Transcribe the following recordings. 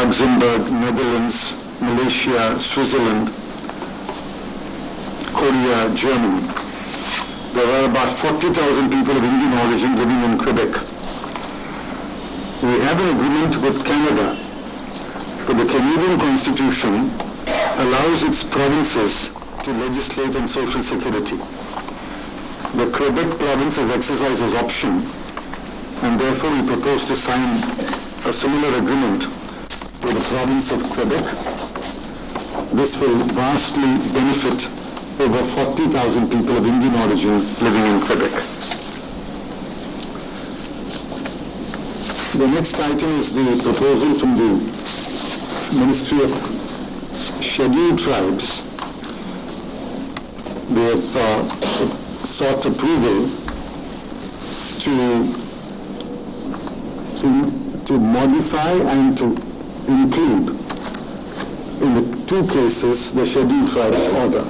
Luxembourg, Netherlands, Malaysia, Switzerland, Korea, Germany. There are about 40,000 people of Indian origin living in Quebec. We have an agreement with Canada, but the Canadian Constitution allows its provinces to legislate on social security. The Quebec province has exercised its option, and therefore we propose to sign a similar agreement with the province of Quebec. This will vastly benefit over 40,000 people of Indian origin living in Quebec. The next item is the proposal from the Ministry of Scheduled Tribes. They have sought approval to modify and to include in the two cases the Scheduled Tribes order.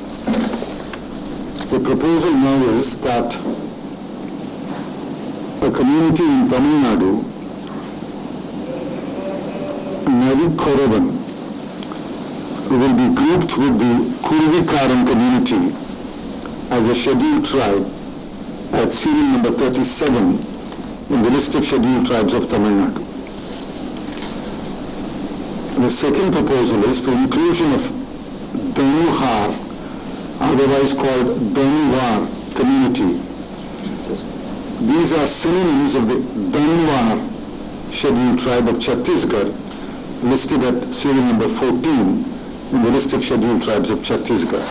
The proposal now is that a community in Tamil Nadu, Narikoravan, will be grouped with the Kurvikaran community as a scheduled tribe at serial number 37 in the list of scheduled tribes of Tamil Nadu. The second proposal is for inclusion of Danuhar, otherwise called Danuwar community. These are synonyms of the Danuwar scheduled tribe of Chhattisgarh, listed at serial number 14 in the list of scheduled tribes of Chhattisgarh.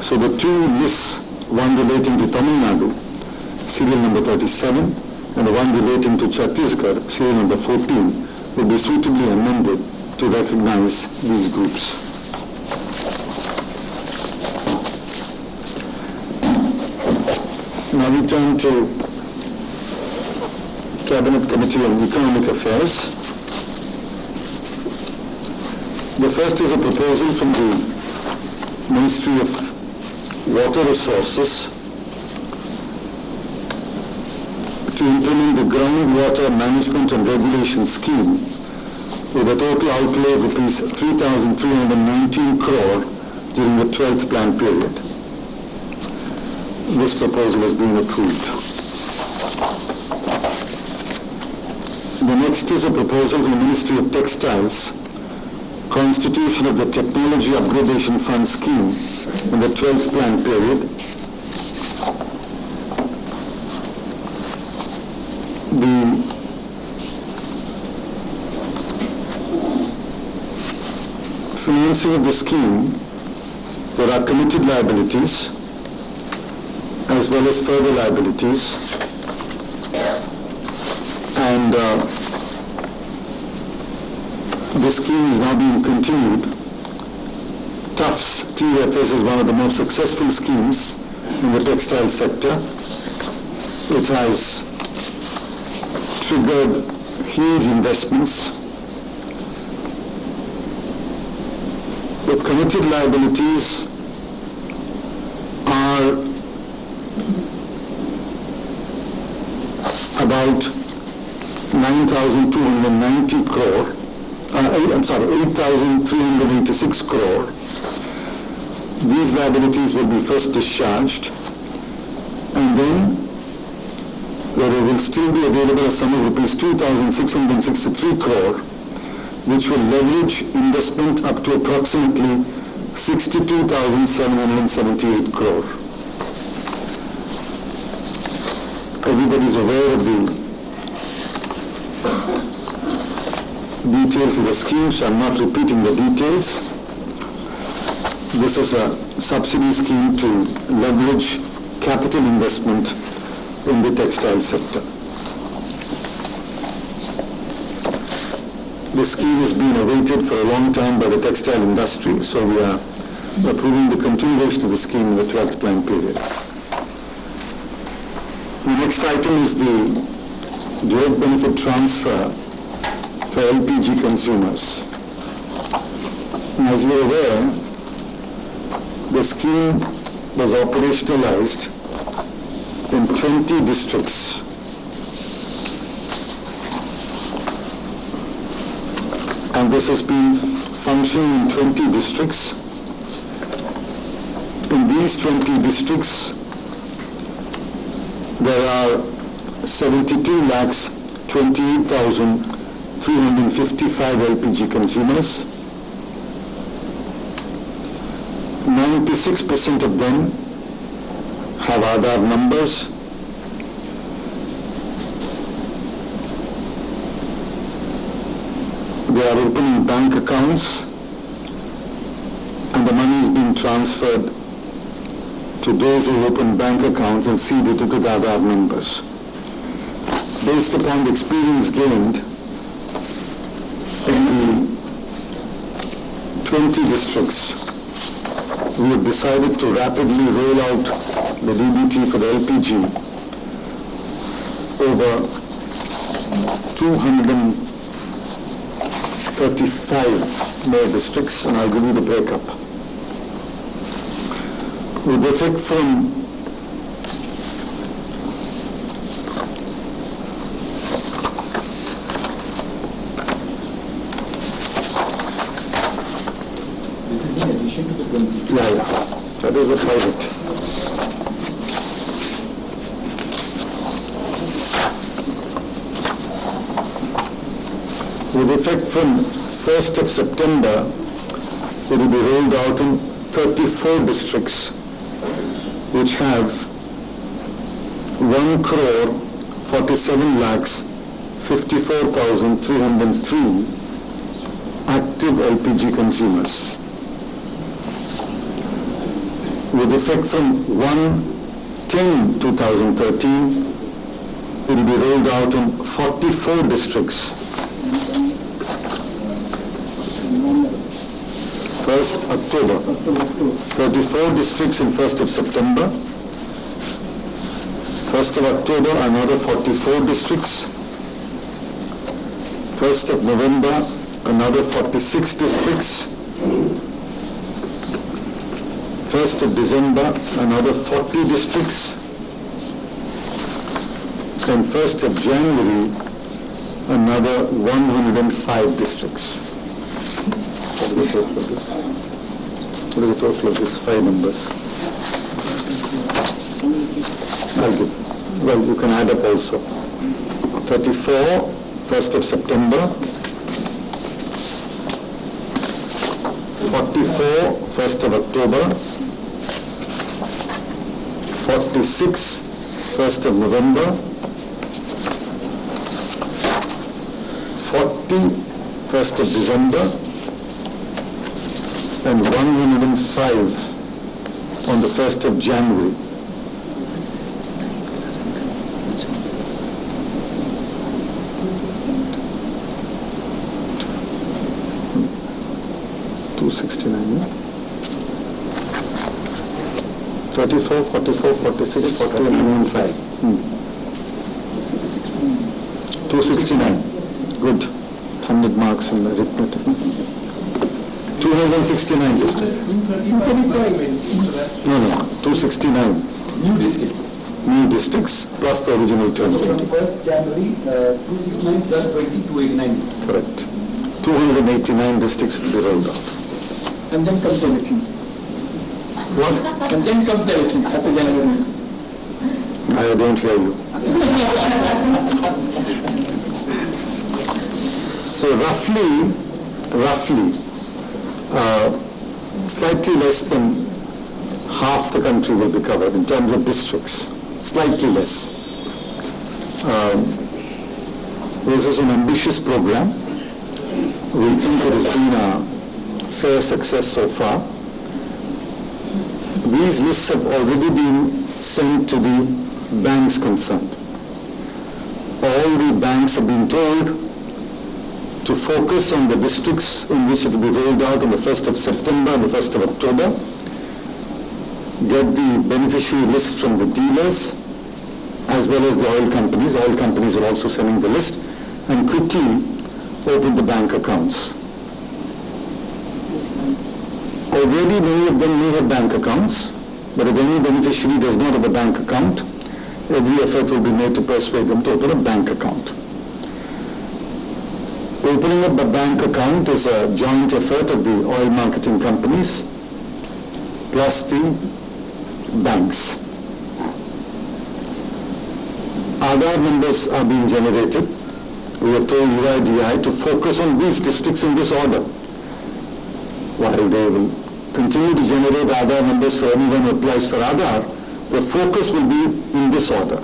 So the two lists, one relating to Tamil Nadu, serial number 37, and the one relating to Chhattisgarh, serial number 14, will be suitably amended to recognize these groups. Now we turn to Cabinet Committee on Economic Affairs. The first is a proposal from the Ministry of Water Resources to implement the Groundwater Management and Regulation Scheme with a total outlay of rupees 3,319 crore during the 12th plan period. This proposal has been approved. The next is a proposal from the Ministry of Textiles, constitution of the Technology Upgradation Fund scheme in the 12th plan period. The financing of the scheme, there are committed liabilities as well as further liabilities, and the scheme is now being continued. Tufts TFS is one of the most successful schemes in the textile sector. It has triggered huge investments. The committed liabilities are about 9,290 crore. 8,386 crore. These liabilities will be first discharged, and then there will still be available a sum of rupees 2,663 crore, which will leverage investment up to approximately 62,778 crore. Everybody is aware of the details of the scheme, so I'm not repeating the details. This is a subsidy scheme to leverage capital investment in the textile sector. The scheme has been awaited for a long time by the textile industry, so we are approving the continuation of the scheme in the 12th plan period. The next item is the direct benefit transfer for LPG consumers. As you are aware, the scheme was operationalized in 20 districts. and this has been functioning in 20 districts. In these 20 districts, there are 72,28,355 LPG consumers. 96% of them have Aadhaar numbers. They are opening bank accounts, and the money is being transferred to those who open bank accounts and see it with Aadhaar numbers. Based upon the experience gained in the 20 districts, we have decided to rapidly roll out the DBT for the LPG over 235 more districts, and I'll give you the breakup. With effect from this is in addition to the 20. Yeah, that is a private. With effect from 1st of September, it will be rolled out in 34 districts, which have 1,47,54,303 active LPG consumers. With effect from 1/10/2013, it will be rolled out in 44 districts. 1st October, 34 districts in 1st of September. 1st of October, another 44 districts. 1st of November, another 46 districts. 1st of December, another 40 districts. And 1st of January, another 105 districts. What is the total of this? What is the total of these 5 numbers? I'll give. Well, you can add up also. 34, 1st of September. 44, 1st of October. 46, 1st of November. 40, 1st of December. And 105 on the 1st of January. $269, yeah? 34, 44, 46, 40, and 105. 269. Good. 100 marks in the arithmetic. 269 districts. No, 269. New districts. New districts plus the original term. So from 1st January, 269 plus 20, 289 districts. Correct. 289 districts will be rolled out. And then comes the election. What? And then comes the election after January. I don't hear you. So roughly, slightly less than half the country will be covered in terms of districts. Slightly less. This is an ambitious program. We think it has been a fair success so far. These lists have already been sent to the banks concerned. All the banks have been told to focus on the districts in which it will be rolled out on the 1st of September and the 1st of October. Get the beneficiary list from the dealers as well as the oil companies. Oil companies are also sending the list, and quickly open the bank accounts. Already many of them may have bank accounts, but if any beneficiary does not have a bank account, every effort will be made to persuade them to open a bank account. Opening up a bank account is a joint effort of the oil marketing companies plus the banks. Aadhaar numbers are being generated. We have told UIDAI to focus on these districts in this order. While they will continue to generate Aadhaar numbers for anyone who applies for Aadhaar, the focus will be in this order.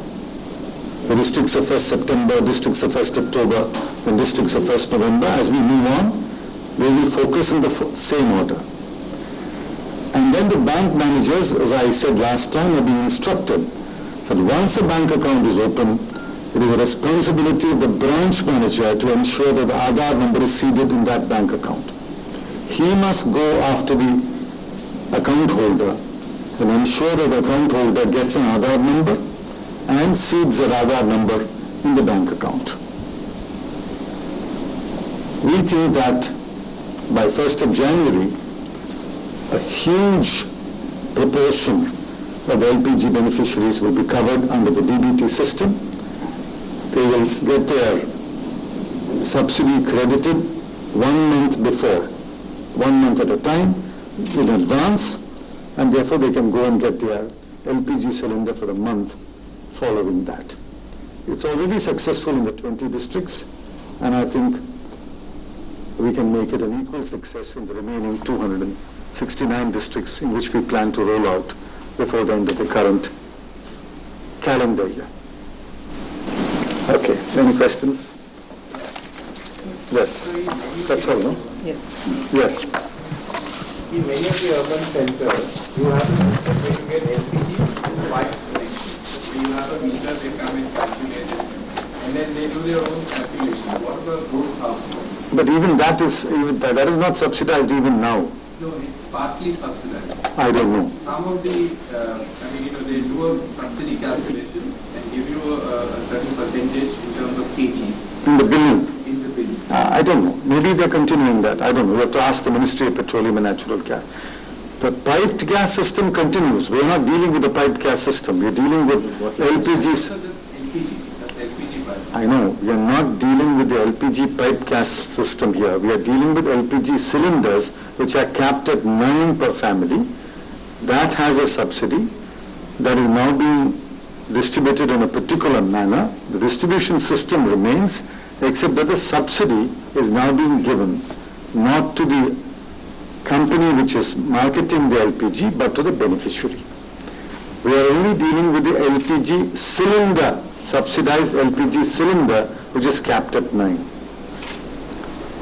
The districts of 1st September, districts of 1st October, and districts of 1st November. As we move on, they will focus in the same order. And then the bank managers, as I said last time, are being instructed that once a bank account is open, it is the responsibility of the branch manager to ensure that the Aadhaar number is seeded in that bank account. He must go after the account holder and ensure that the account holder gets an Aadhaar number and seeds that Aadhaar number in the bank account. We think that by 1st of January, a huge proportion of the LPG beneficiaries will be covered under the DBT system. They will get their subsidy credited 1 month before, 1 month at a time, in advance, and therefore they can go and get their LPG cylinder for the month following that. It's already successful in the 20 districts, and I think we can make it an equal success in the remaining 269 districts in which we plan to roll out before the end of the current calendar year. Okay, any questions? Yes, that's all, no? Yes. Yes. In many of the urban centers, you have a system where you get LPG pipe connection. So you have a meter, they come and calculate it, and then they do their own calculation. What about those households? But even that is not subsidized even now. No, it's partly subsidized. I don't know. Some of the, they do a subsidy calculation and give you a certain percentage in terms of kgs In the billing. in the bill. I don't know. Maybe they're continuing that. I don't know. We have to ask the Ministry of Petroleum and Natural Gas. The piped gas system continues. We are not dealing with the piped gas system. We are dealing with LPGs. So that's LPG. That's LPG pipe. I know. We are not dealing with the LPG piped gas system here. We are dealing with LPG cylinders which are capped at 9 per family. That has a subsidy that is now being distributed in a particular manner. The distribution system remains, except that the subsidy is now being given not to the company which is marketing the LPG, but to the beneficiary. We are only dealing with the LPG cylinder, subsidized LPG cylinder, which is capped at 9.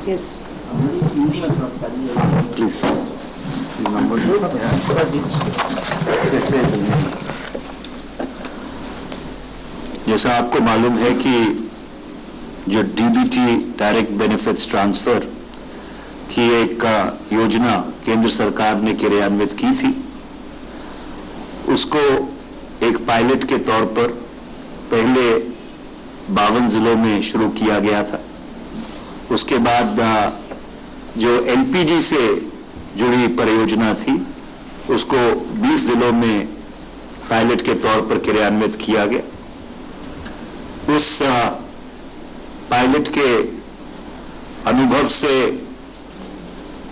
Yes. Please. जैसा आपको मालूम है कि जो DBT direct benefits transfer की एक योजना केंद्र सरकार ने क्रियान्वित की थी, उसको एक पायलट के तौर पर पहले 52 जिलों में शुरू किया गया था। उसके बाद जो एलपीजी से जुड़ी परियोजना थी उसको 20 जिलों में पायलट के तौर पर क्रियान्वित किया गया। उस पायलट के अनुभव से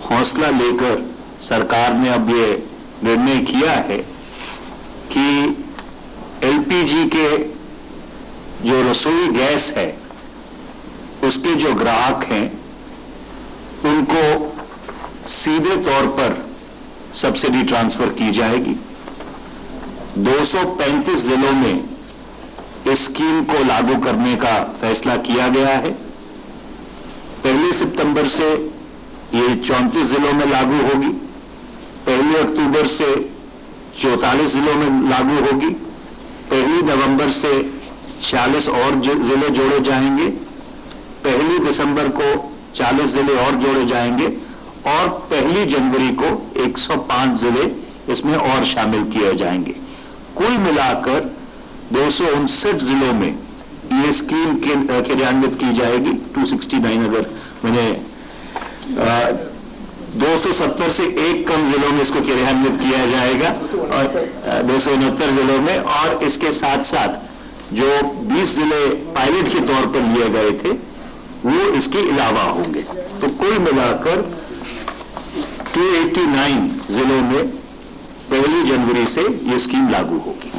हौसला लेकर सरकार ने अब ये निर्णय किया है कि एलपीजी के जो रसोई गैस है उसके जो ग्राहक हैं उनको सीधे तौर पर सब्सिडी ट्रांसफर की जाएगी। 235 जिलों में इस स्कीम को लागू करने का फैसला किया गया है। 1 सितंबर से ये 34 जिलों में लागू होगी, 1 अक्टूबर से 44 जिलों में लागू होगी, 1 नवंबर से 46 और जिले जोड़े जाएंगे, 1 दिसंबर को 40 जिले और जोड़े जाएंगे और 1 जनवरी को 105 जिले इसमें और शामिल किए जाएंगे। कुल मिलाकर 259 जिलों में ये स्कीम क्रियान्वित की जाएगी। 269 अगर मैंने 270 से एक कम जिलों में इसको क्रियान्वित किया जाएगा और 269 जिलों में, और इसके साथ साथ जो 20 जिले पायलट के तौर पर लिए गए थे वो इसके अलावा होंगे। तो कुल मिलाकर 289 जिलों में 1 जनवरी से ये स्कीम लागू होगी।